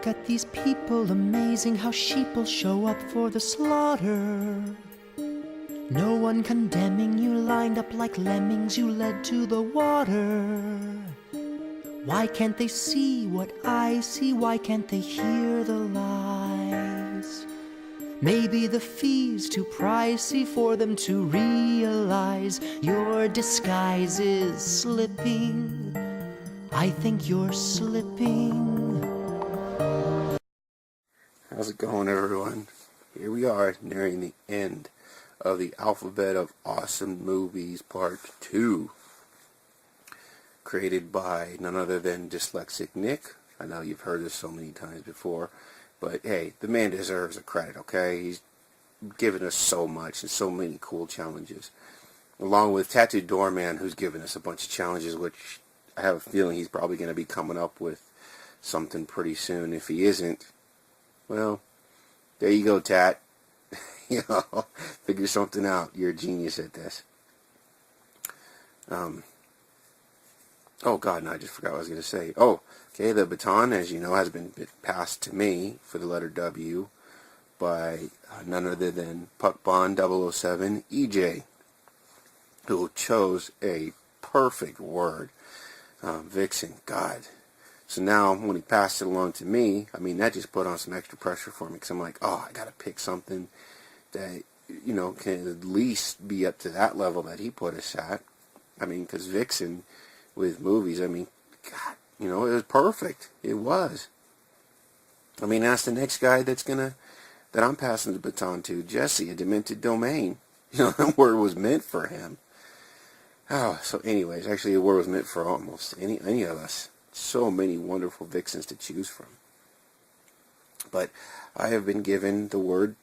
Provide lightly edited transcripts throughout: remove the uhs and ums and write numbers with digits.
Look at these people, amazing how sheep'll show up for the slaughter. No one condemning you, lined up like lemmings you led to the water. Why can't they see what I see? Why can't they hear the lies? Maybe the fee's too pricey for them to realize your disguise is slipping. I think you're slipping. How's it going, everyone? Here we are, nearing the end of the Alphabet of Awesome Movies Part 2. Created by none other than Dyslexic Nick. I know you've heard this so many times before, but hey, the man deserves a credit, okay? He's given us so much and so many cool challenges. Along with Tattooed Doorman, who's given us a bunch of challenges, which I have a feeling he's probably going to be coming up with something pretty soon. If he isn't, well, there you go, Tat. You know, figure something out. You're a genius at this. Oh God, no, I just forgot what I was going to say. Oh, okay, the baton, as you know, has been passed to me for the letter W by none other than Puck Bond 007 EJ, who chose a perfect word. Vixen, God. So now, when he passed it along to me, I mean, that just put on some extra pressure for me, because I'm like, oh, I got to pick something that, you know, can at least be up to that level that he put us at. I mean, because Vixen, with movies, I mean, God, you know, it was perfect. It was. I mean, ask the next guy that I'm passing the baton to, Jesse, a demented domain. You know, that word was meant for him. Oh, so anyways, actually the word was meant for almost any of us. So many wonderful Vixens to choose from. But I have been given the word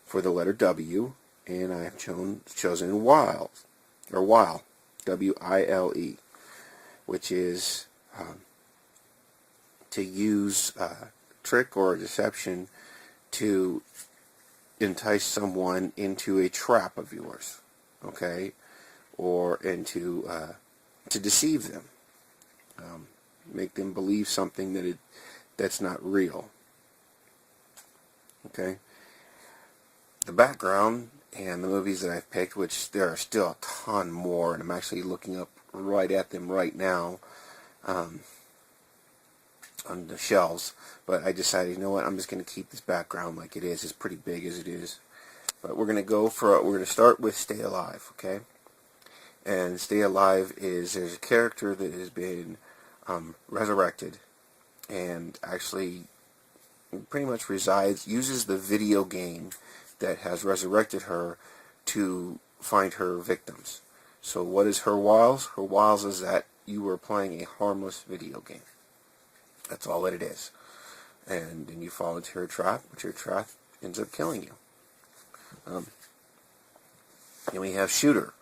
for the letter W, and I have chosen Wile, or Wile, W-I-L-E, which is to use a trick or a deception to entice someone into a trap of yours, okay, or into to deceive them, make them believe something that's not real. Okay. The background and the movies that I've picked, which there are still a ton more, and I'm actually looking up right at them right now on the shelves, but I decided, you know what, I'm just going to keep this background like it is. It's pretty big as it is. But we're going to start with Stay Alive, okay? And Stay Alive there's a character that has been resurrected, and actually pretty much uses the video game that has resurrected her to find her victims. So what is her wiles? Her wiles is that you were playing a harmless video game. That's all that it is. And then you fall into her trap, which her trap ends up killing you. Then we have Shooter.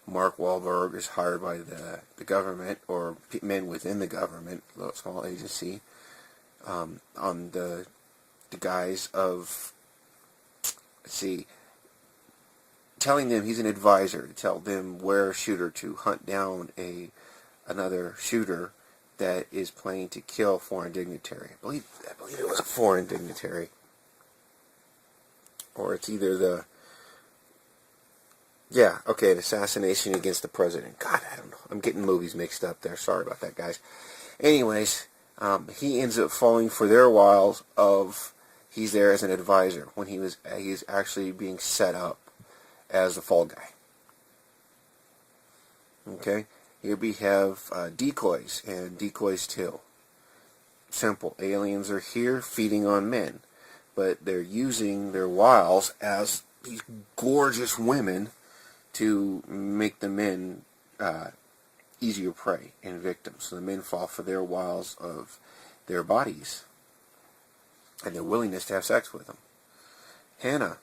Mark Wahlberg is hired by the government, or men within the government, a small agency, on the guise of, telling them he's an advisor to tell them where Shooter to hunt down another shooter that is planning to kill a foreign dignitary. I believe it was a foreign dignitary, or it's either an assassination against the president. God, I don't know. I'm getting movies mixed up there. Sorry about that, guys. Anyways, he ends up falling for their wiles of he's there as an advisor when he's actually being set up as the fall guy. Okay, here we have decoys and decoys 2. Simple. Aliens are here feeding on men, but they're using their wiles as these gorgeous women to make the men easier prey and victims. So the men fall for their wiles of their bodies and their willingness to have sex with them. Hannah,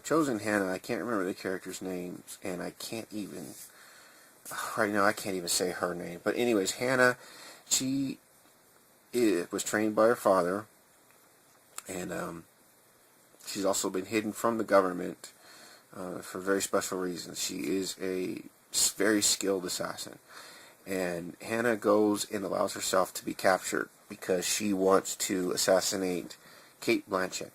chosen Hannah, I can't remember the character's names, and I can't even say her name. But anyways, Hannah, she was trained by her father, and she's also been hidden from the government for very special reasons. She is a very skilled assassin, and Hannah goes and allows herself to be captured because she wants to assassinate Kate Blanchett.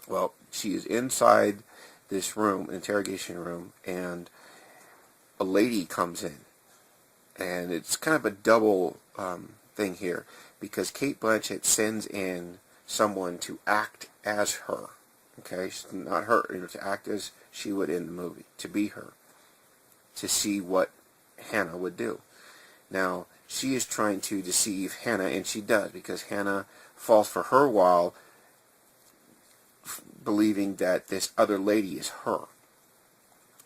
Well, she is inside this room, interrogation room, and a lady comes in. And it's kind of a double thing here, because Kate Blanchett sends in someone to act as her. Okay, not her, to act as she would in the movie, to be her, to see what Hannah would do. Now, she is trying to deceive Hannah, and she does, because Hannah falls for her while believing that this other lady is her.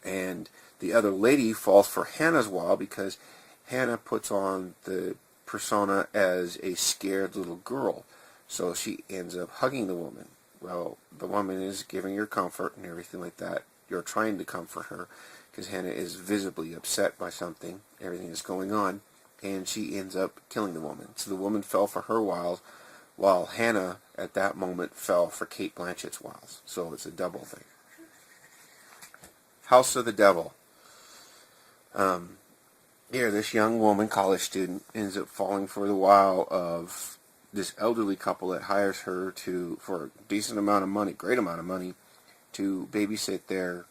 And the other lady falls for Hannah's while because Hannah puts on the persona as a scared little girl. So she ends up hugging the woman. Well, the woman is giving her comfort and everything like that. You're trying to comfort her because Hannah is visibly upset by something, everything that's going on, and she ends up killing the woman. So the woman fell for her wiles, while Hannah at that moment fell for Kate Blanchett's wiles. So it's a double thing. House of the Devil. Here, this young woman, college student, ends up falling for the wile of this elderly couple that hires her for a decent amount of money, great amount of money, to babysit their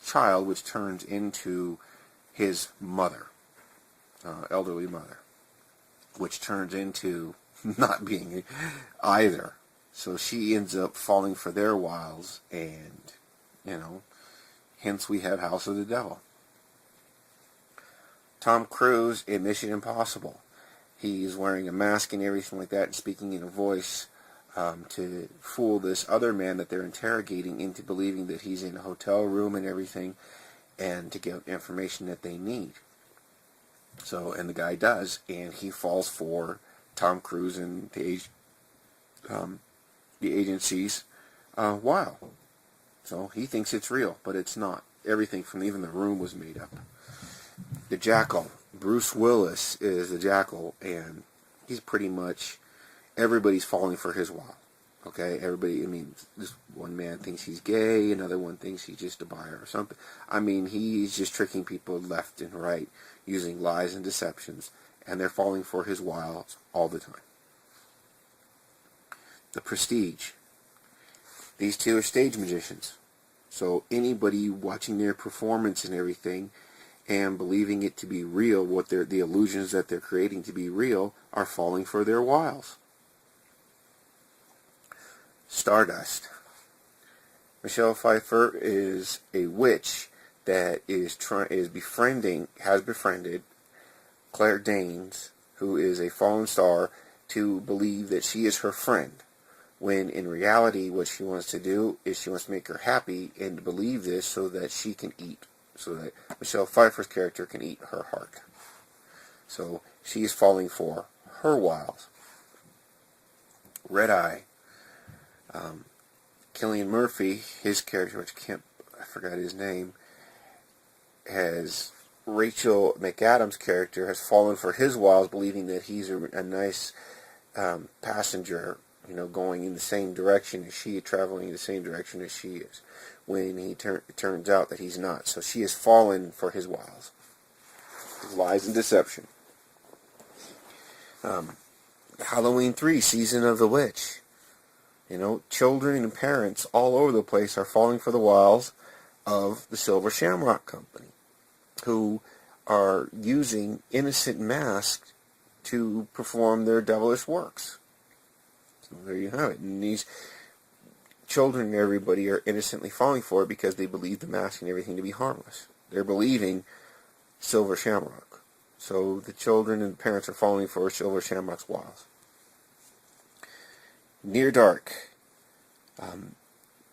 child, which turns into his mother, elderly mother, which turns into not being either. So she ends up falling for their wiles, and, hence we have House of the Devil. Tom Cruise in Mission Impossible. He's wearing a mask and everything like that and speaking in a voice to fool this other man that they're interrogating into believing that he's in a hotel room and everything, and to get information that they need. So, and the guy does, and he falls for Tom Cruise and the agency's Wile. So he thinks it's real, but it's not. Everything from even the room was made up. The Jackal. Bruce Willis is the Jackal, and he's pretty much, everybody's falling for his Wile. Okay, everybody, this one man thinks he's gay, another one thinks he's just a buyer or something. He's just tricking people left and right, using lies and deceptions, and they're falling for his wiles all the time. The Prestige. These two are stage magicians. So anybody watching their performance and everything and believing it to be real, the illusions that they're creating to be real, are falling for their wiles. Stardust. Michelle Pfeiffer is a witch that has befriended Claire Danes, who is a fallen star, to believe that she is her friend, when in reality what she wants to do is she wants to make her happy and to believe this so that she can eat, so that Michelle Pfeiffer's character can eat her heart. So she is falling for her wiles. Red Eye. Cillian Murphy, his character, I forgot his name, has Rachel McAdams' character has fallen for his wiles, believing that he's a nice passenger, going in the same direction as she, traveling in the same direction as she is, when it turns out that he's not. So she has fallen for his wiles. Lies and deception. Halloween 3, Season of the Witch. Children and parents all over the place are falling for the wiles of the Silver Shamrock Company, who are using innocent masks to perform their devilish works. So there you have it. And these children and everybody are innocently falling for it because they believe the mask and everything to be harmless. They're believing Silver Shamrock. So the children and parents are falling for Silver Shamrock's wiles. Near Dark.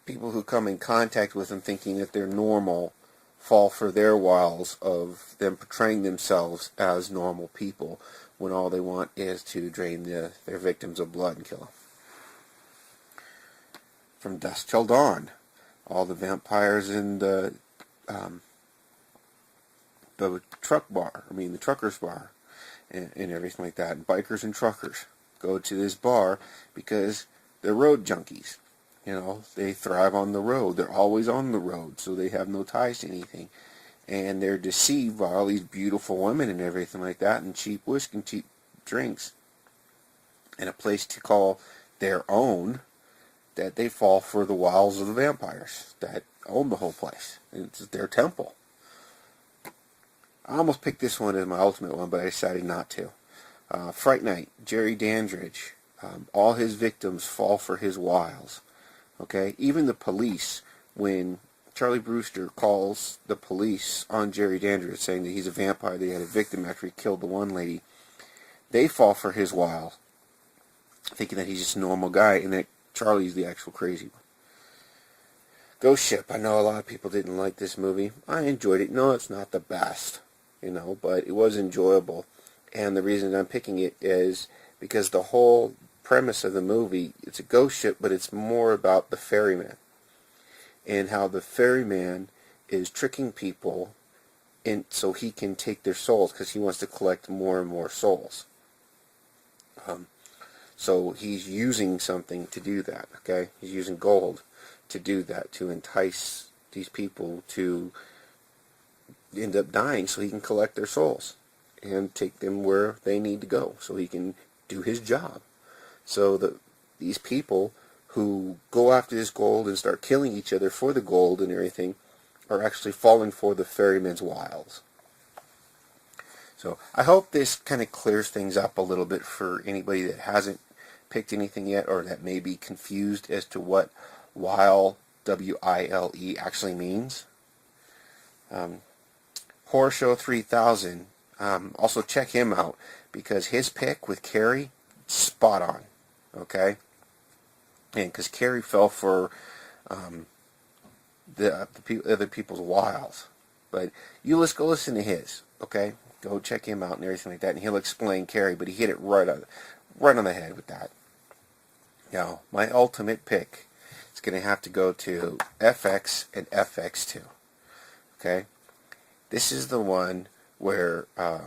People who come in contact with them thinking that they're normal fall for their wiles of them portraying themselves as normal people when all they want is to drain their victims of blood and kill them. From Dusk Till Dawn. All the vampires in the truck bar, the truckers bar, and everything like that, and bikers and truckers go to this bar because they're road junkies. They thrive on the road. They're always on the road, so they have no ties to anything. And they're deceived by all these beautiful women and everything like that, and cheap whiskey and cheap drinks. and a place to call their own, that they fall for the wiles of the vampires that own the whole place. It's their temple. I almost picked this one as my ultimate one, but I decided not to. Fright Night, Jerry Dandridge. All his victims fall for his wiles. Okay? Even the police, when Charlie Brewster calls the police on Jerry Dandridge saying that he's a vampire, that he had a victim after he killed the one lady, they fall for his wiles, thinking that he's just a normal guy and that Charlie's the actual crazy one. Ghost Ship. I know a lot of people didn't like this movie. I enjoyed it. No, it's not the best, but it was enjoyable. And the reason I'm picking it is because the whole premise of the movie, it's a ghost ship, but it's more about the ferryman and how the ferryman is tricking people so he can take their souls, because he wants to collect more and more souls. So he's using something to do that, okay? He's using gold to do that, to entice these people to end up dying so he can collect their souls and take them where they need to go so he can do his job. So these people who go after this gold and start killing each other for the gold and everything are actually falling for the ferryman's wiles. So I hope this kind of clears things up a little bit for anybody that hasn't picked anything yet, or that may be confused as to what Wile, W-I-L-E, actually means. Horror Show 3000, also check him out, because his pick with Carrie, spot on, okay? And because Carrie fell for the other people's wiles. But you go listen to his, okay? Go check him out and everything like that, and he'll explain Carrie, but he hit it right on the head with that. Now, my ultimate pick is going to have to go to FX and FX2. Okay? This is the one where, I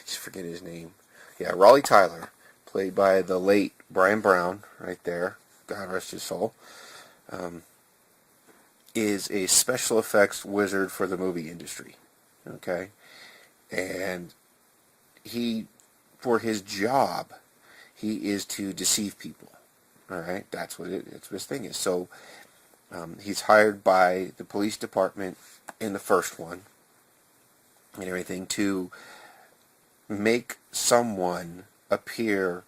just forget his name. Yeah, Raleigh Tyler, played by the late Brian Brown, right there, God rest his soul, is a special effects wizard for the movie industry. Okay? And for his job, he is to deceive people. All right, that's what his thing is. So he's hired by the police department in the first one and everything to make someone appear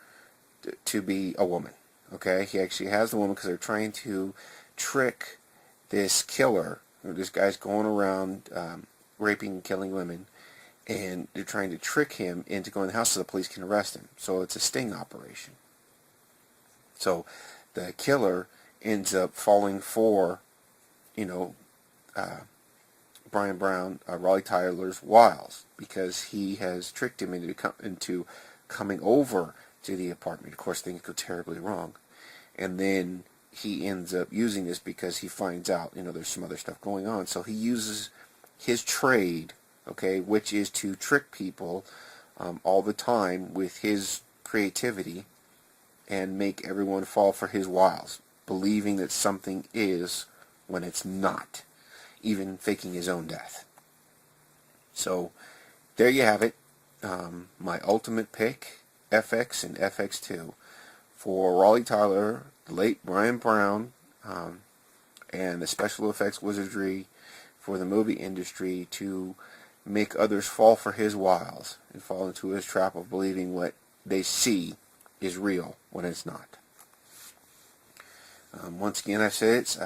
to be a woman. Okay, he actually has the woman because they're trying to trick this killer. This guy's going around raping and killing women, and they're trying to trick him into going to the house so the police can arrest him. So it's a sting operation. So the killer ends up falling for, Brian Brown, Raleigh Tyler's wiles, because he has tricked him into coming over to the apartment. Of course, things go terribly wrong. And then he ends up using this because he finds out, there's some other stuff going on. So he uses his trade, okay, which is to trick people all the time with his creativity and make everyone fall for his wiles, believing that something is when it's not, even faking his own death. So there you have it, my ultimate pick, FX and FX2, for Raleigh Tyler, the late Brian Brown, and the special effects wizardry for the movie industry to make others fall for his wiles and fall into his trap of believing what they see is real when it's not. Once again, I said it,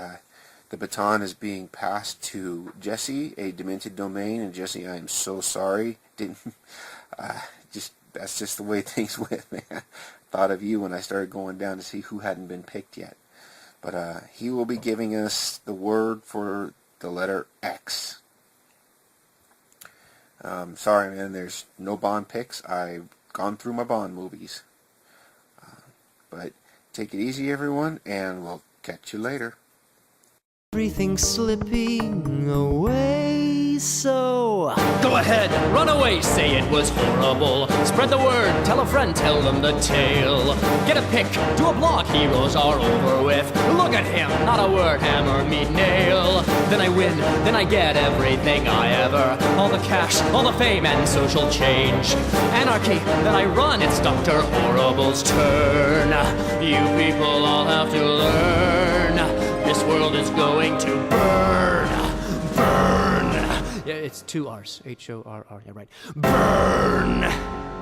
the baton is being passed to Jesse, a demented domain, and Jesse, I am so sorry. That's just the way things went, man. Thought of you when I started going down to see who hadn't been picked yet. But he will be giving us the word for the letter X. Sorry, man, there's no Bond picks. I've gone through my Bond movies. But take it easy, everyone, and we'll catch you later. Everything's slipping away so Go ahead, run away, say it was horrible. Spread the word, tell a friend, tell them the tale. Get a pic, do a blog, heroes are over with. Look at him, not a word, hammer, meet nail. Then I win, then I get everything I ever. All the cash, all the fame and social change. Anarchy, then I run, it's Dr. Horrible's turn. You people all have to learn. This world is going to burn. Burn. Yeah, it's two R's. H-O-R-R. Yeah, right. Burn.